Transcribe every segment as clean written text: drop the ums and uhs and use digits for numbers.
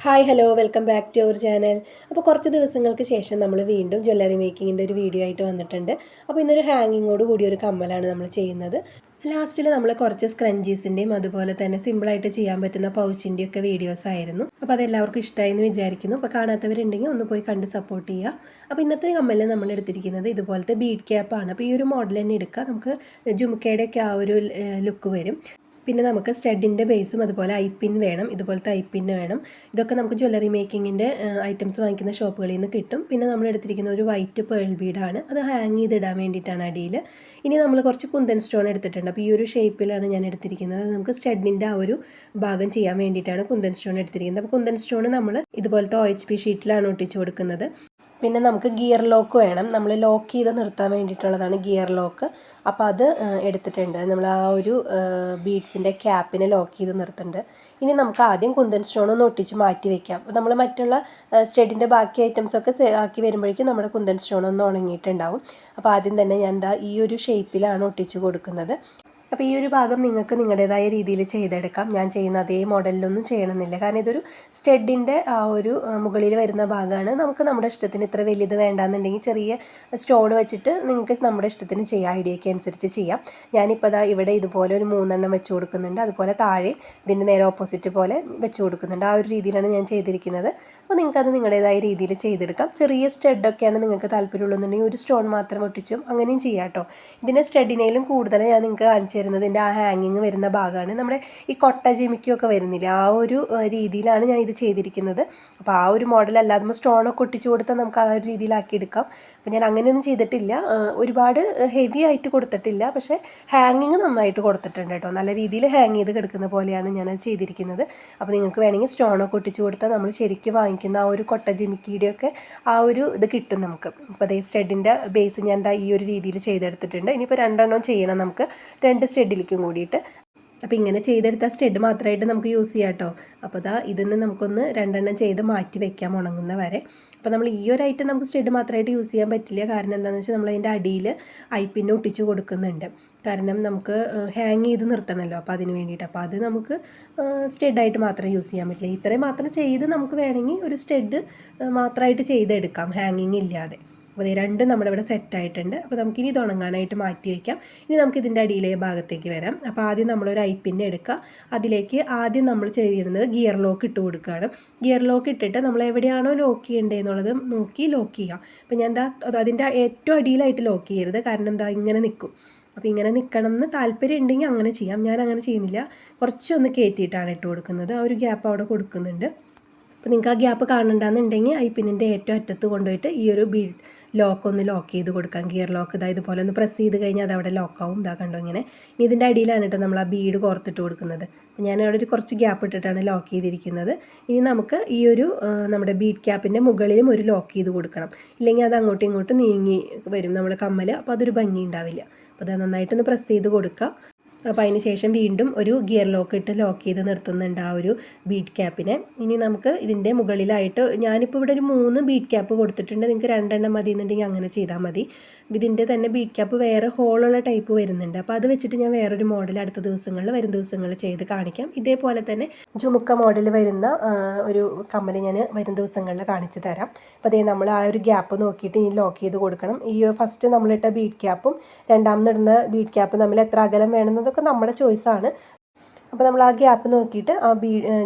Hi hello welcome back to our channel. അപ്പോൾ കുറച്ച് ദിവസങ്ങൾക്ക് ശേഷം നമ്മൾ വീണ്ടും ജ്വല്ലറി മേക്കിങ്ങിൻ്റെ ഒരു വീഡിയോ ആയിട്ട് വന്നിട്ടുണ്ട്. അപ്പോൾ ഇന്നൊരു ഹാങ്ങിങ്ങോട് കൂടിയ ഒരു കമ്മലാണ് നമ്മൾ ചെയ്യുന്നത്. ലാസ്റ്റിൽ നമ്മൾ കുറച്ച് സ്ക്രഞ്ചീസിൻ്റെയും അതുപോലെ തന്നെ സിമ്പിളായിട്ട് ചെയ്യാൻ പറ്റുന്ന പൗച്ചിൻ്റെയും ഒക്കെ വീഡിയോസ് ആയിരുന്നു. അപ്പോൾ അതെല്ലാവർക്കും ഇഷ്ടമായി എന്ന് വിചാരിക്കുന്നു. അപ്പോൾ കാണാത്തവരുണ്ടെങ്കിൽ ഒന്ന് പോയി കണ്ട് സപ്പോർട്ട് ചെയ്യുക. അപ്പോൾ ഇന്നത്തെ കമ്മലിൽ നമ്മൾ എടുത്തിരിക്കുന്നത് ഇതുപോലത്തെ ബീഡ് ക്യാപ്പാണ്. അപ്പോൾ ഈ ഒരു മോഡൽ തന്നെ എടുക്കുക. നമുക്ക് ജുംക്കയുടെയൊക്കെ ആ ഒരു ലുക്ക് വരും. പിന്നെ നമുക്ക് സ്റ്റഡിൻ്റെ ബേസും അതുപോലെ ഐപ്പിൻ വേണം, ഇതുപോലത്തെ ഐപ്പിൻ വേണം. ഇതൊക്കെ നമുക്ക് ജ്വല്ലറി മേക്കിങ്ങിൻ്റെ ഐറ്റംസ് വാങ്ങിക്കുന്ന ഷോപ്പുകളിൽ നിന്ന് കിട്ടും. പിന്നെ നമ്മൾ എടുത്തിരിക്കുന്ന ഒരു വൈറ്റ് പേൾ ബീഡാണ്, അത് ഹാങ് ചെയ്തിടാൻ വേണ്ടിയിട്ടാണ് അടിയിൽ. ഇനി നമ്മൾ കുറച്ച് കുന്തൻ സ്റ്റോൺ എടുത്തിട്ടുണ്ട്. അപ്പോൾ ഈ ഒരു ഷേപ്പിലാണ് ഞാൻ എടുത്തിരിക്കുന്നത്. നമുക്ക് സ്റ്റഡിൻ്റെ ആ ഒരു ഭാഗം ചെയ്യാൻ വേണ്ടിയിട്ടാണ് കുന്തൻ സ്റ്റോൺ എടുത്തിരിക്കുന്നത്. അപ്പോൾ കുന്തൻ സ്റ്റോൺ നമ്മൾ ഇതുപോലത്തെ OHP ഷീറ്റിലാണ് ഒട്ടിച്ചു കൊടുക്കുന്നത്. പിന്നെ നമുക്ക് ഗിയർ ലോക്ക് വേണം, നമ്മൾ ലോക്ക് ചെയ്ത് നിർത്താൻ വേണ്ടിയിട്ടുള്ളതാണ് ഗിയർ ലോക്ക്. അപ്പോൾ അത് എടുത്തിട്ടുണ്ട്. നമ്മൾ ആ ഒരു ബീഡ്സിൻ്റെ ക്യാപ്പിനെ ലോക്ക് ചെയ്ത് നിർത്തുന്നുണ്ട്. ഇനി നമുക്ക് ആദ്യം കുന്തൻ സ്റ്റോൺ ഒന്ന് ഒട്ടിച്ച് മാറ്റി വെക്കാം. അപ്പോൾ നമ്മൾ മറ്റുള്ള സ്റ്റഡിൻ്റെ ബാക്കി ഐറ്റംസൊക്കെ ആക്കി വരുമ്പോഴേക്കും നമ്മുടെ കുന്തൻ സ്റ്റോൺ ഒന്ന് ഉണങ്ങിയിട്ടുണ്ടാവും. അപ്പോൾ ആദ്യം തന്നെ ഞാൻ ഈ ഒരു ഷേപ്പിലാണ് ഒട്ടിച്ച് കൊടുക്കുന്നത്. അപ്പോൾ ഈ ഒരു ഭാഗം നിങ്ങൾക്ക് നിങ്ങളുടേതായ രീതിയിൽ ചെയ്തെടുക്കാം. ഞാൻ ചെയ്യുന്ന അതേ മോഡലിലൊന്നും ചെയ്യണമെന്നില്ല, കാരണം ഇതൊരു സ്റ്റഡിൻ്റെ ആ ഒരു മുകളിൽ വരുന്ന ഭാഗമാണ്. നമുക്ക് നമ്മുടെ ഇഷ്ടത്തിന് ഇത്ര വലുത് വേണ്ടാന്നുണ്ടെങ്കിൽ ചെറിയ സ്റ്റോൺ വെച്ചിട്ട് നിങ്ങൾക്ക് നമ്മുടെ ഇഷ്ടത്തിന് ചെയ്യാം, ഐഡിയയ്ക്ക് അനുസരിച്ച് ചെയ്യാം. ഞാനിപ്പോൾ ഇവിടെ ഇതുപോലെ ഒരു 3 വെച്ച് കൊടുക്കുന്നുണ്ട്. അതുപോലെ താഴെ ഇതിൻ്റെ നേരെ ഓപ്പോസിറ്റ് പോലെ വെച്ച് കൊടുക്കുന്നുണ്ട്. ആ ഒരു രീതിയിലാണ് ഞാൻ ചെയ്തിരിക്കുന്നത്. അപ്പോൾ നിങ്ങൾക്കത് നിങ്ങളുടേതായ രീതിയിൽ ചെയ്തെടുക്കാം. ചെറിയ സ്റ്റഡൊക്കെയാണ് നിങ്ങൾക്ക് താല്പര്യമുള്ളതെന്നുണ്ടെങ്കിൽ ഒരു സ്റ്റോൺ മാത്രം ഒട്ടിച്ചും അങ്ങനെയും ചെയ്യാം കേട്ടോ. ഇതിൻ്റെ സ്റ്റഡിനേലും കൂടുതൽ ഞാൻ നിങ്ങൾക്ക് കാണിച്ചു തരുന്നതിൻ്റെ ആ ഹാങ്ങിങ് വരുന്ന ഭാഗമാണ്. നമ്മുടെ ഈ കൊട്ട ജിമിക്കൊക്കെ വരുന്നില്ല, ആ ഒരു രീതിയിലാണ് ഞാൻ ഇത് ചെയ്തിരിക്കുന്നത്. അപ്പോൾ ആ ഒരു മോഡൽ അല്ലാതെ സ്റ്റോണൊക്കെ ഒട്ടിച്ച് കൊടുത്താൽ നമുക്ക് ആ ഒരു രീതിയിലാക്കി എടുക്കാം. അപ്പോൾ ഞാൻ അങ്ങനെയൊന്നും ചെയ്തിട്ടില്ല, ഒരുപാട് ഹെവി ആയിട്ട് കൊടുത്തിട്ടില്ല, പക്ഷേ ഹാങ്ങിങ് നന്നായിട്ട് കൊടുത്തിട്ടുണ്ട് കേട്ടോ. നല്ല രീതിയിൽ ഹാങ് ചെയ്ത് കിടക്കുന്ന പോലെയാണ് ഞാനത് ചെയ്തിരിക്കുന്നത്. അപ്പോൾ നിങ്ങൾക്ക് വേണമെങ്കിൽ സ്റ്റോണൊക്കെ ഒട്ടിച്ച് കൊടുത്താൽ നമ്മൾ ശരിക്കും വാങ്ങിക്കുന്ന ആ ഒരു കൊട്ട ജിമിക്കിയുടെയൊക്കെ ആ ഒരു ഇത് കിട്ടും നമുക്ക്. അപ്പോൾ അതേ സ്റ്റഡിൻ്റെ ബേസ് ഞാൻ ഈ ഒരു രീതിയിൽ ചെയ്തെടുത്തിട്ടുണ്ട്. ഇനിയിപ്പോൾ 2 ചെയ്യണം നമുക്ക്, 2 സ്റ്റഡിലേക്കും കൂടിയിട്ട്. അപ്പോൾ ഇങ്ങനെ ചെയ്തെടുത്താൽ സ്റ്റഡ് മാത്രമായിട്ട് നമുക്ക് യൂസ് ചെയ്യാം കേട്ടോ. അപ്പോൾ ഇതിൽ നിന്ന് നമുക്കൊന്ന് 2 ചെയ്ത് മാറ്റി വെക്കാം ഉണങ്ങുന്ന വരെ. അപ്പോൾ നമ്മൾ ഈ ഒരു ഐറ്റം നമുക്ക് സ്റ്റഡ് മാത്രമായിട്ട് യൂസ് ചെയ്യാൻ പറ്റില്ല, കാരണം എന്താണെന്ന് വെച്ചാൽ നമ്മൾ അതിൻ്റെ അടിയിൽ ഐപ്പിന്നെ ഒട്ടിച്ച് കൊടുക്കുന്നുണ്ട്. കാരണം നമുക്ക് ഹാങ് ചെയ്ത് നിർത്തണമല്ലോ, അപ്പോൾ അതിന് വേണ്ടിയിട്ട്. അപ്പോൾ അത് നമുക്ക് സ്റ്റഡായിട്ട് മാത്രം യൂസ് ചെയ്യാൻ പറ്റില്ല. ഇത്രയും മാത്രം ചെയ്ത് നമുക്ക് വേണമെങ്കിൽ ഒരു സ്റ്റഡ് മാത്രമായിട്ട് ചെയ്തെടുക്കാം ഹാങ്ങിങ് ഇല്ലാതെ. അപ്പോൾ ഇത് 2 നമ്മുടെ ഇവിടെ സെറ്റായിട്ടുണ്ട്. അപ്പോൾ നമുക്കിനി ഇത് ഉണങ്ങാനായിട്ട് മാറ്റി വയ്ക്കാം. ഇനി നമുക്ക് ഇതിൻ്റെ അടിയിലെ ഭാഗത്തേക്ക് വരാം. അപ്പോൾ ആദ്യം നമ്മളൊരു ഐപ്പിന്നെ എടുക്കുക. അതിലേക്ക് ആദ്യം നമ്മൾ ചെയ്യുന്നത് ഗിയർ ലോക്ക് ഇട്ട് കൊടുക്കുകയാണ്. ഗിയർ ലോക്ക് ഇട്ടിട്ട് നമ്മൾ എവിടെയാണോ ലോക്ക് ചെയ്യേണ്ടതെന്നുള്ളത് നോക്കി ലോക്ക് ചെയ്യാം. അപ്പോൾ ഞാൻ അതിൻ്റെ ഏറ്റവും അടിയിലായിട്ട് ലോക്ക് ചെയ്യരുത്, കാരണം ഇങ്ങനെ നിൽക്കും. അപ്പോൾ ഇങ്ങനെ നിൽക്കണം എന്ന് താല്പര്യം ഉണ്ടെങ്കിൽ അങ്ങനെ ചെയ്യാം. ഞാൻ അങ്ങനെ ചെയ്യുന്നില്ല, കുറച്ചൊന്ന് കയറ്റിയിട്ടാണ് ഇട്ട് കൊടുക്കുന്നത്. ആ ഒരു ഗ്യാപ്പ് അവിടെ കൊടുക്കുന്നുണ്ട്. അപ്പോൾ നിങ്ങൾക്ക് ആ ഗ്യാപ്പ് കാണണ്ടെന്നുണ്ടെങ്കിൽ ഐപ്പിന്നിൻ്റെ ഏറ്റവും അറ്റത്ത് കൊണ്ടുപോയിട്ട് ഈ ഒരു ലോക്ക് ഒന്ന് ലോക്ക് ചെയ്ത് കൊടുക്കാം. ഗിയർ ലോക്ക് ഇതുപോലെ ഒന്ന് പ്രസ് ചെയ്ത് കഴിഞ്ഞാൽ അത് അവിടെ ലോക്കാവും. കണ്ടോ ഇങ്ങനെ. ഇനി ഇതിൻ്റെ അടിയിലാണ് കേട്ടോ നമ്മൾ ആ ബീഡ് കോർത്തിട്ട് കൊടുക്കുന്നത്. അപ്പോൾ ഞാൻ അവിടെ ഒരു കുറച്ച് ഗ്യാപ്പ് ഇട്ടിട്ടാണ് ലോക്ക് ചെയ്തിരിക്കുന്നത്. ഇനി നമുക്ക് ഈ ഒരു നമ്മുടെ ബീഡ് ക്യാപ്പിൻ്റെ മുകളിലും ഒരു ലോക്ക് ചെയ്ത് കൊടുക്കണം, ഇല്ലെങ്കിൽ അത് അങ്ങോട്ടും ഇങ്ങോട്ടും നീങ്ങി വരും നമ്മുടെ കമ്മൽ. അപ്പോൾ അതൊരു ഭംഗി ഉണ്ടാവില്ല. അപ്പോൾ അത് നന്നായിട്ടൊന്ന് പ്രസ് ചെയ്ത് കൊടുക്കുക. അപ്പോൾ അതിന് ശേഷം വീണ്ടും ഒരു ഗിയർ ലോക്ക് ഇട്ട് ലോക്ക് ചെയ്ത് നിർത്തുന്നുണ്ട് ആ ഒരു ബീഡ് ക്യാപ്പിനെ. ഇനി നമുക്ക് ഇതിൻ്റെ മുകളിലായിട്ട് ഞാനിപ്പോൾ ഇവിടെ ഒരു 3 ബീഡ് ക്യാപ്പ് കൊടുത്തിട്ടുണ്ട്. നിങ്ങൾക്ക് 2 മതി എന്നുണ്ടെങ്കിൽ അങ്ങനെ ചെയ്താൽ മതി. ഇതിൻ്റെ തന്നെ ബീഡ് ക്യാപ്പ് വേറെ ഹോളുള്ള ടൈപ്പ് വരുന്നുണ്ട്. അപ്പോൾ അത് വെച്ചിട്ട് ഞാൻ വേറൊരു മോഡൽ വരും ദിവസങ്ങളിൽ ചെയ്ത് കാണിക്കാം. ഇതേപോലെ തന്നെ ജുമുക്ക മോഡൽ വരുന്ന ഒരു കമ്മൽ ഞാൻ വരും ദിവസങ്ങളിൽ കാണിച്ചു തരാം. അപ്പോൾ അതേ നമ്മൾ ആ ഒരു ഗ്യാപ്പ് നോക്കിയിട്ട് ഇനി ലോക്ക് ചെയ്ത് കൊടുക്കണം. ഈ ഫസ്റ്റ് നമ്മളിട്ട ബീഡ് ക്യാപ്പും രണ്ടാമതിടുന്ന ബീഡ് ക്യാപ്പ് തമ്മിൽ എത്ര അകലം വേണമെന്നതൊക്കെ നമ്മുടെ ചോയ്സാണ്. അപ്പോൾ നമ്മൾ ആ ഗ്യാപ്പ് നോക്കിയിട്ട് ആ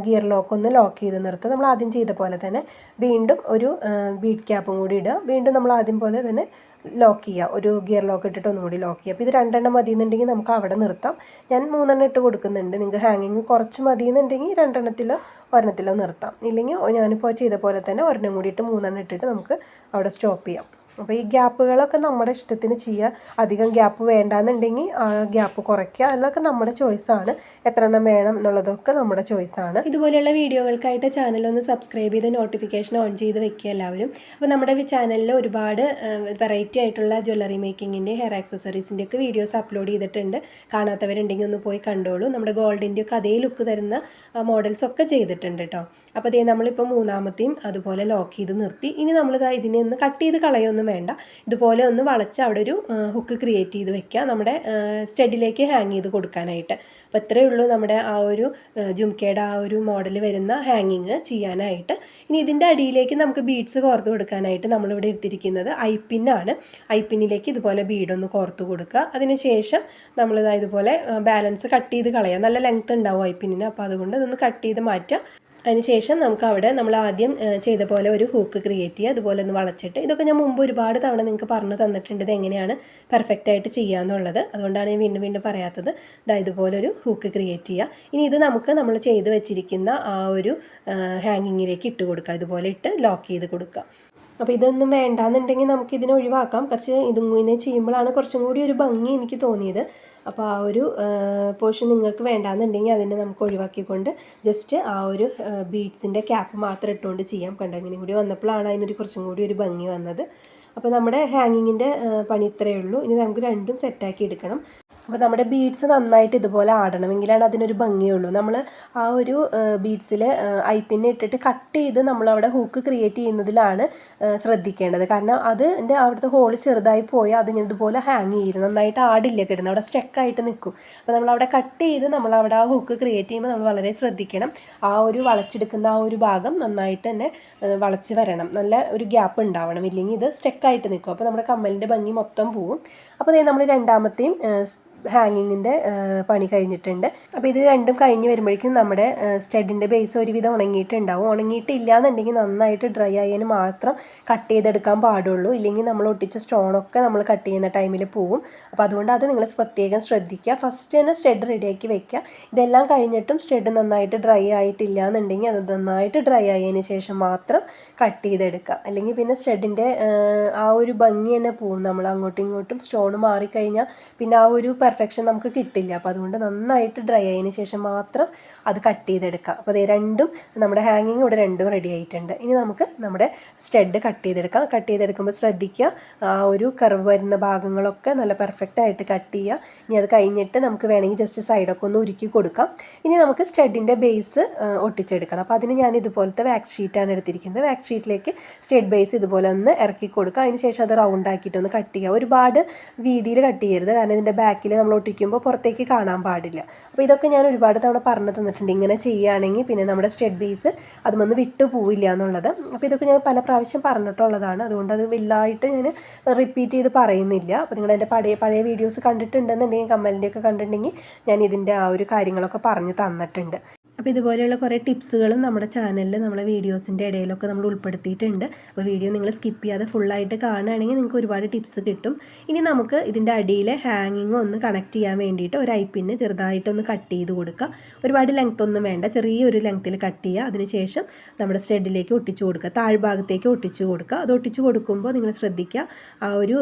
ഗിയർ ലോക്ക് ഒന്ന് ലോക്ക് ചെയ്ത് നിർത്തുക. നമ്മൾ ആദ്യം ചെയ്ത പോലെ തന്നെ വീണ്ടും ഒരു ബീഡ് ക്യാപ്പും കൂടി ഇടുക. വീണ്ടും നമ്മൾ ആദ്യം പോലെ തന്നെ ലോക്ക് ചെയ്യുക, ഒരു ഗിയർ ലോക്ക് ഇട്ടിട്ട് ഒന്നും കൂടി ലോക്ക് ചെയ്യുക. അപ്പോൾ ഇത് 2 മതി എന്നുണ്ടെങ്കിൽ നമുക്ക് അവിടെ നിർത്താം. ഞാൻ 3 ഇട്ട് കൊടുക്കുന്നുണ്ട്. നിങ്ങൾക്ക് ഹാങ്ങിങ് കുറച്ച് മതി എന്നുണ്ടെങ്കിൽ 2 ഒരെണ്ണത്തിലോ നിർത്താം. ഇല്ലെങ്കിൽ ഞാനിപ്പോൾ ചെയ്ത പോലെ തന്നെ ഒരെണ്ണം കൂടി ഇട്ട് 3 ഇട്ടിട്ട് നമുക്ക് അവിടെ സ്റ്റോപ്പ് ചെയ്യാം. അപ്പോൾ ഈ ഗ്യാപ്പുകളൊക്കെ നമ്മുടെ ഇഷ്ടത്തിന് ചെയ്യുക. അധികം ഗ്യാപ്പ് വേണ്ടാന്നുണ്ടെങ്കിൽ ആ ഗ്യാപ്പ് കുറയ്ക്കുക. അതൊക്കെ നമ്മുടെ ചോയ്സാണ്. എത്ര എണ്ണം വേണം എന്നുള്ളതൊക്കെ നമ്മുടെ ചോയ്സാണ്. ഇതുപോലെയുള്ള വീഡിയോകൾക്കായിട്ട് ചാനലൊന്ന് സബ്സ്ക്രൈബ് ചെയ്ത് നോട്ടിഫിക്കേഷൻ ഓൺ ചെയ്ത് വെക്കുക എല്ലാവരും. അപ്പോൾ നമ്മുടെ ചാനലിൽ ഒരുപാട് വെറൈറ്റി ആയിട്ടുള്ള ജ്വല്ലറി മേക്കിങ്ങിൻ്റെ, ഹെയർ ആക്സസറീസിൻ്റെ ഒക്കെ വീഡിയോസ് അപ്ലോഡ് ചെയ്തിട്ടുണ്ട്. കാണാത്തവരുണ്ടെങ്കിൽ ഒന്ന് പോയി കണ്ടോളൂ. നമ്മുടെ ഗോൾഡിൻ്റെ ഒക്കെ അതേ ലുക്ക് തരുന്ന മോഡൽസ് ഒക്കെ ചെയ്തിട്ടുണ്ട് കേട്ടോ. അപ്പോൾ അതേ നമ്മളിപ്പോൾ 3-മത്തെയും അതുപോലെ ലോക്ക് ചെയ്ത് നിർത്തി. ഇനി നമ്മളിത് ഇതിനെ ഒന്ന് കട്ട് ചെയ്ത് കളയൊന്നും ഒന്നും വേണ്ട. ഇതുപോലെ ഒന്ന് വളച്ച് അവിടെ ഒരു ഹുക്ക് ക്രിയേറ്റ് ചെയ്ത് വെക്കുക നമ്മുടെ സ്റ്റഡിലേക്ക് ഹാങ് ചെയ്ത് കൊടുക്കാനായിട്ട്. അപ്പോൾ ഇത്രയേ ഉള്ളൂ നമ്മുടെ ആ ഒരു ജുംക്കയുടെ ആ ഒരു മോഡൽ വരുന്ന ഹാങ്ങിങ് ചെയ്യാനായിട്ട്. ഇനി ഇതിൻ്റെ അടിയിലേക്ക് നമുക്ക് ബീഡ്സ് കോർത്ത് കൊടുക്കാനായിട്ട് നമ്മളിവിടെ എടുത്തിരിക്കുന്നത് ഐപ്പിന്നാണ്. ഐപ്പിന്നിലേക്ക് ഇതുപോലെ ബീഡൊന്ന് കോർത്ത് കൊടുക്കുക. അതിനുശേഷം നമ്മളിതാ ഇതുപോലെ ബാലൻസ് കട്ട് ചെയ്ത് കളയാം. നല്ല ലെങ്ത് ഉണ്ടാവും ഐപ്പിന്നിന്, അപ്പോൾ അതുകൊണ്ട് അതൊന്ന് കട്ട് ചെയ്ത് മാറ്റുക. അതിനുശേഷം നമുക്ക് അവിടെ നമ്മൾ ആദ്യം ചെയ്ത പോലെ ഒരു ഹൂക്ക് ക്രിയേറ്റ് ചെയ്യുക. അതുപോലെ ഒന്ന് വളച്ചിട്ട്, ഇതൊക്കെ ഞാൻ മുമ്പ് ഒരുപാട് തവണ നിങ്ങൾക്ക് പറഞ്ഞു തന്നിട്ടുണ്ട് ഇത് എങ്ങനെയാണ് പെർഫെക്റ്റായിട്ട് ചെയ്യാന്നുള്ളത്. അതുകൊണ്ടാണ് ഞാൻ വീണ്ടും വീണ്ടും പറയാത്തത്. ഇതുപോലെ ഒരു ഹൂക്ക് ക്രിയേറ്റ് ചെയ്യുക. ഇനി ഇത് നമുക്ക് നമ്മൾ ചെയ്ത് വെച്ചിരിക്കുന്ന ആ ഒരു ഹാങ്ങിങ്ങിലേക്ക് ഇട്ട് കൊടുക്കുക. ഇതുപോലെ ഇട്ട് ലോക്ക് ചെയ്ത് കൊടുക്കുക. അപ്പോൾ ഇതൊന്നും വേണ്ടാന്നുണ്ടെങ്കിൽ നമുക്കിതിനെ ഒഴിവാക്കാം. കുറച്ച് ഇങ്ങനെ ചെയ്യുമ്പോഴാണ് കുറച്ചും കൂടി ഒരു ഭംഗി എനിക്ക് തോന്നിയത്. അപ്പോൾ ആ ഒരു പോർഷൻ നിങ്ങൾക്ക് വേണ്ടാന്നുണ്ടെങ്കിൽ അതിനെ നമുക്ക് ഒഴിവാക്കിക്കൊണ്ട് ജസ്റ്റ് ആ ഒരു ബീഡ്സിൻ്റെ ക്യാപ്പ് മാത്രം ഇട്ടുകൊണ്ട് ചെയ്യാം. കണ്ടോ, ഇങ്ങനെ കൂടി വന്നപ്പോഴാണ് അതിനൊരു കുറച്ചും കൂടി ഒരു ഭംഗി വന്നത്. അപ്പോൾ നമ്മുടെ ഹാങ്ങിങ്ങിൻ്റെ പണി ഇത്രയേ ഉള്ളൂ. ഇനി നമുക്ക് രണ്ടും സെറ്റാക്കി എടുക്കണം. അപ്പോൾ നമ്മുടെ ബീഡ്സ് നന്നായിട്ട് ഇതുപോലെ ആടണമെങ്കിലാണ് അതിനൊരു ഭംഗിയുള്ളൂ. നമ്മൾ ആ ഒരു ബീഡ്സിൽ ഐപ്പിന്നെ ഇട്ടിട്ട് കട്ട് ചെയ്ത് നമ്മളവിടെ ഹൂക്ക് ക്രിയേറ്റ് ചെയ്യുന്നതിലാണ് ശ്രദ്ധിക്കേണ്ടത്. കാരണം അതിൻ്റെ അവിടുത്തെ ഹോൾ ചെറുതായി പോയാൽ അത് ഇതുപോലെ ഹാങ് ചെയ്യും, നന്നായിട്ട് ആടില്ല, കിടന്ന് അവിടെ സ്റ്റക്കായിട്ട് നിൽക്കും. അപ്പോൾ നമ്മളവിടെ കട്ട് ചെയ്ത് നമ്മളവിടെ ആ ഹൂക്ക് ക്രിയേറ്റ് ചെയ്യുമ്പോൾ നമ്മൾ വളരെ ശ്രദ്ധിക്കണം. ആ ഒരു വളച്ചെടുക്കുന്ന ആ ഒരു ഭാഗം നന്നായിട്ട് തന്നെ വളച്ച് വരണം, നല്ല ഒരു ഗ്യാപ്പ് ഉണ്ടാവണം, ഇല്ലെങ്കിൽ ഇത് സ്റ്റക്കായിട്ട് നിൽക്കും. അപ്പോൾ നമ്മുടെ കമ്മലിൻ്റെ ഭംഗി മൊത്തം പോവും. അപ്പോൾ നമ്മൾ രണ്ടാമത്തെയും ഹാങ്ങിങ്ങിൻ്റെ പണി കഴിഞ്ഞിട്ടുണ്ട്. അപ്പോൾ ഇത് രണ്ടും കഴിഞ്ഞ് വരുമ്പോഴേക്കും നമ്മുടെ സ്റ്റഡിൻ്റെ ബേസ് ഒരുവിധം ഉണങ്ങിയിട്ടുണ്ടാവും. ഉണങ്ങിയിട്ടില്ല എന്നുണ്ടെങ്കിൽ നന്നായിട്ട് ഡ്രൈ ആയതിന് മാത്രം കട്ട് ചെയ്തെടുക്കാൻ പാടുള്ളൂ, ഇല്ലെങ്കിൽ നമ്മൾ ഒട്ടിച്ച സ്റ്റോണൊക്കെ നമ്മൾ കട്ട് ചെയ്യുന്ന ടൈമിൽ പോവും. അപ്പോൾ അതുകൊണ്ട് അത് നിങ്ങൾ പ്രത്യേകം ശ്രദ്ധിക്കുക. ഫസ്റ്റ് തന്നെ സ്റ്റഡ് റെഡിയാക്കി വെക്കുക. ഇതെല്ലാം കഴിഞ്ഞിട്ടും സ്റ്റഡ് നന്നായിട്ട് ഡ്രൈ ആയിട്ടില്ല എന്നുണ്ടെങ്കിൽ അത് നന്നായിട്ട് ഡ്രൈ ആയതിന് ശേഷം മാത്രം കട്ട് ചെയ്തെടുക്കുക. അല്ലെങ്കിൽ പിന്നെ സ്റ്റഡിൻ്റെ ആ ഒരു ഭംഗി തന്നെ പോവും. നമ്മൾ അങ്ങോട്ടും ഇങ്ങോട്ടും സ്റ്റോൺ മാറിക്കഴിഞ്ഞാൽ പിന്നെ ആ ഒരു പെർഫെക്ഷൻ നമുക്ക് കിട്ടില്ല. അപ്പോൾ അതുകൊണ്ട് നന്നായിട്ട് ഡ്രൈ ആയതിന് ശേഷം മാത്രം അത് കട്ട് ചെയ്തെടുക്കാം. അപ്പോൾ ഇത് രണ്ടും നമ്മുടെ ഹാങ്ങിങ് ഇവിടെ രണ്ടും റെഡി ആയിട്ടുണ്ട്. ഇനി നമുക്ക് നമ്മുടെ സ്റ്റഡ് കട്ട് ചെയ്തെടുക്കാം. കട്ട് ചെയ്തെടുക്കുമ്പോൾ ശ്രദ്ധിക്കുക, ആ ഒരു കർവ് വരുന്ന ഭാഗങ്ങളൊക്കെ നല്ല പെർഫെക്റ്റായിട്ട് കട്ട് ചെയ്യുക. ഇനി അത് കഴിഞ്ഞിട്ട് നമുക്ക് വേണമെങ്കിൽ ജസ്റ്റ് സൈഡൊക്കെ ഒന്ന് ഉരുക്കി കൊടുക്കാം. ഇനി നമുക്ക് സ്റ്റഡിൻ്റെ ബേസ് ഒട്ടിച്ചെടുക്കണം. അപ്പോൾ അതിന് ഞാൻ ഇതുപോലത്തെ വാക്സ് ഷീറ്റാണ് എടുത്തിരിക്കുന്നത്. വാക്സ് ഷീറ്റിലേക്ക് സ്റ്റഡ് ബേസ് ഇതുപോലെ ഒന്ന് ഇറക്കി കൊടുക്കുക. അതിന് ശേഷം അത് റൗണ്ട് ആക്കിയിട്ടൊന്ന് കട്ട് ചെയ്യുക. ഒരുപാട് വീതിയിൽ കട്ട് ചെയ്യരുത്, കാരണം ഇതിൻ്റെ ബാക്കിൽ നമ്മൾ ഒട്ടിക്കുമ്പോൾ പുറത്തേക്ക് കാണാൻ പാടില്ല. അപ്പോൾ ഇതൊക്കെ ഞാൻ ഒരുപാട് തവണ പറഞ്ഞു തന്നിട്ടുണ്ട്. ഇങ്ങനെ ചെയ്യുകയാണെങ്കിൽ പിന്നെ നമ്മുടെ സ്റ്റഡ് ബേസ് അതുമൊന്ന് വിട്ടു പോവില്ല എന്നുള്ളത്. അപ്പോൾ ഇതൊക്കെ ഞാൻ പല പ്രാവശ്യം പറഞ്ഞിട്ടുള്ളതാണ്, അതുകൊണ്ട് അത് വലുതായിട്ട് ഞാൻ റിപ്പീറ്റ് ചെയ്ത് പറയുന്നില്ല. അപ്പോൾ നിങ്ങൾ എൻ്റെ പഴയ വീഡിയോസ് കണ്ടിട്ടുണ്ടെന്നുണ്ടെങ്കിൽ, കമ്മലിൻ്റെയൊക്കെ കണ്ടിട്ടുണ്ടെങ്കിൽ ഞാൻ ഇതിൻ്റെ ആ ഒരു കാര്യങ്ങളൊക്കെ പറഞ്ഞു തന്നിട്ടുണ്ട്. അപ്പോൾ ഇതുപോലെയുള്ള കുറേ ടിപ്സുകളും നമ്മുടെ ചാനലിൽ നമ്മളെ വീഡിയോസിൻ്റെ ഇടയിലൊക്കെ നമ്മൾ ഉൾപ്പെടുത്തിയിട്ടുണ്ട്. അപ്പോൾ വീഡിയോ നിങ്ങൾ സ്കിപ്പ് ചെയ്യാതെ ഫുള്ളായിട്ട് കാണുകയാണെങ്കിൽ നിങ്ങൾക്ക് ഒരുപാട് ടിപ്സ് കിട്ടും. ഇനി നമുക്ക് ഇതിൻ്റെ അടിയിലെ ഹാങ്ങിങ് ഒന്ന് കണക്ട് ചെയ്യാൻ വേണ്ടിയിട്ട് ഒരു ഐപ്പിന് ചെറുതായിട്ടൊന്ന് കട്ട് ചെയ്ത് കൊടുക്കുക. ഒരുപാട് ലെങ്ത് ഒന്നും വേണ്ട, ചെറിയൊരു ലെങ്ത്തിൽ കട്ട് ചെയ്യുക. അതിനുശേഷം നമ്മുടെ സ്റ്റഡിലേക്ക് ഒട്ടിച്ചു കൊടുക്കുക, താഴ്ഭാഗത്തേക്ക് ഒട്ടിച്ചു കൊടുക്കുക. അത് ഒട്ടിച്ചു കൊടുക്കുമ്പോൾ നിങ്ങൾ ശ്രദ്ധിക്കുക, ആ ഒരു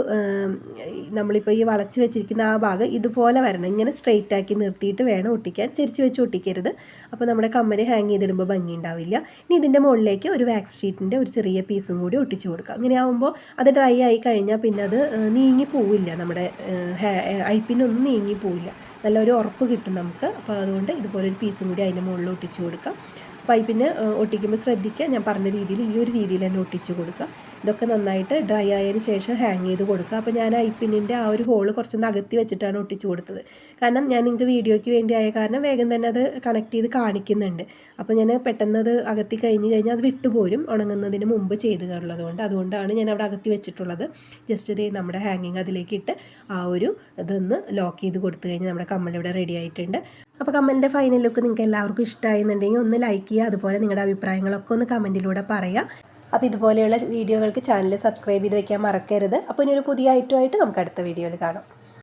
നമ്മളിപ്പോൾ ഈ വളച്ച് വെച്ചിരിക്കുന്ന ആ ഭാഗം ഇതുപോലെ വരണം. ഇങ്ങനെ സ്ട്രെയിറ്റ് ആക്കി നിർത്തിയിട്ട് വേണം ഒട്ടിക്കാൻ, ചെരിച്ച് വെച്ച് ഒട്ടിക്കരുത്. അപ്പോൾ നമ്മുടെ കമ്മൽ ഹാങ് ചെയ്തിടുമ്പോൾ ഭംഗി ഉണ്ടാവില്ല. ഇനി ഇതിൻ്റെ മുകളിലേക്ക് ഒരു വാക്സ് ഷീറ്റിൻ്റെ ഒരു ചെറിയ പീസും കൂടി ഒട്ടിച്ചു കൊടുക്കുക. അങ്ങനെ ആകുമ്പോൾ അത് ഡ്രൈ ആയി കഴിഞ്ഞാൽ പിന്നെ അത് നീങ്ങി പോവില്ല, നമ്മുടെ ഐപ്പിനൊന്നും നീങ്ങി പോവില്ല, നല്ലൊരു ഉറപ്പ് കിട്ടും നമുക്ക്. അപ്പോൾ അതുകൊണ്ട് ഇതുപോലെ ഒരു പീസും കൂടി അതിൻ്റെ മുകളിൽ ഒട്ടിച്ചു കൊടുക്കാം. പൈപ്പിന് ഒട്ടിക്കുമ്പോൾ ശ്രദ്ധിക്കുക, ഞാൻ പറഞ്ഞ രീതിയിൽ ഈ ഒരു രീതിയിൽ തന്നെ ഒട്ടിച്ചു കൊടുക്കുക. ഇതൊക്കെ നന്നായിട്ട് ഡ്രൈ ആയതിന് ശേഷം ഹാങ് ചെയ്ത് കൊടുക്കുക. അപ്പോൾ ഞാൻ ഐപ്പിന്നിൻ്റെ ആ ഒരു ഹോള് കുറച്ചൊന്ന് അകത്തി വെച്ചിട്ടാണ് ഒട്ടിച്ചു കൊടുത്തത്. കാരണം ഞാൻ നിങ്ങൾക്ക് വീഡിയോയ്ക്ക് വേണ്ടി ആയ കാരണം വേഗം തന്നെ അത് കണക്ട് ചെയ്ത് കാണിക്കുന്നുണ്ട്. അപ്പോൾ ഞാൻ പെട്ടെന്ന് അത് അകത്തി കഴിഞ്ഞാൽ അത് വിട്ടുപോരും, ഉണങ്ങുന്നതിന് മുമ്പ് ചെയ്തുള്ളത് കൊണ്ട്. അതുകൊണ്ടാണ് ഞാൻ അവിടെ അകത്തി വെച്ചിട്ടുള്ളത്. ജസ്റ്റ് ഇത് നമ്മുടെ ഹാങ്ങിങ് അതിലേക്ക് ഇട്ട് ആ ഒരു ഇതൊന്ന് ലോക്ക് ചെയ്ത് കൊടുത്തു കഴിഞ്ഞാൽ നമ്മുടെ കമ്മലിവിടെ റെഡി ആയിട്ടുണ്ട്. അപ്പോൾ കമ്മലിൻ്റെ ഫൈനൽ ലുക്ക് നിങ്ങൾക്ക് എല്ലാവർക്കും ഇഷ്ടമായെന്നുണ്ടെങ്കിൽ ഒന്ന് ലൈക്ക് ചെയ്യുക. അതുപോലെ നിങ്ങളുടെ അഭിപ്രായങ്ങളൊക്കെ ഒന്ന് കമൻറ്റിലൂടെ പറയുക. അപ്പോൾ ഇതുപോലെയുള്ള വീഡിയോകൾക്ക് ചാനൽ സബ്സ്ക്രൈബ് ചെയ്ത് വെക്കാൻ മറക്കരുത്. അപ്പോൾ ഇനി ഒരു പുതിയ ഐറ്റമായിട്ട് നമുക്ക് അടുത്ത വീഡിയോയിൽ കാണാം.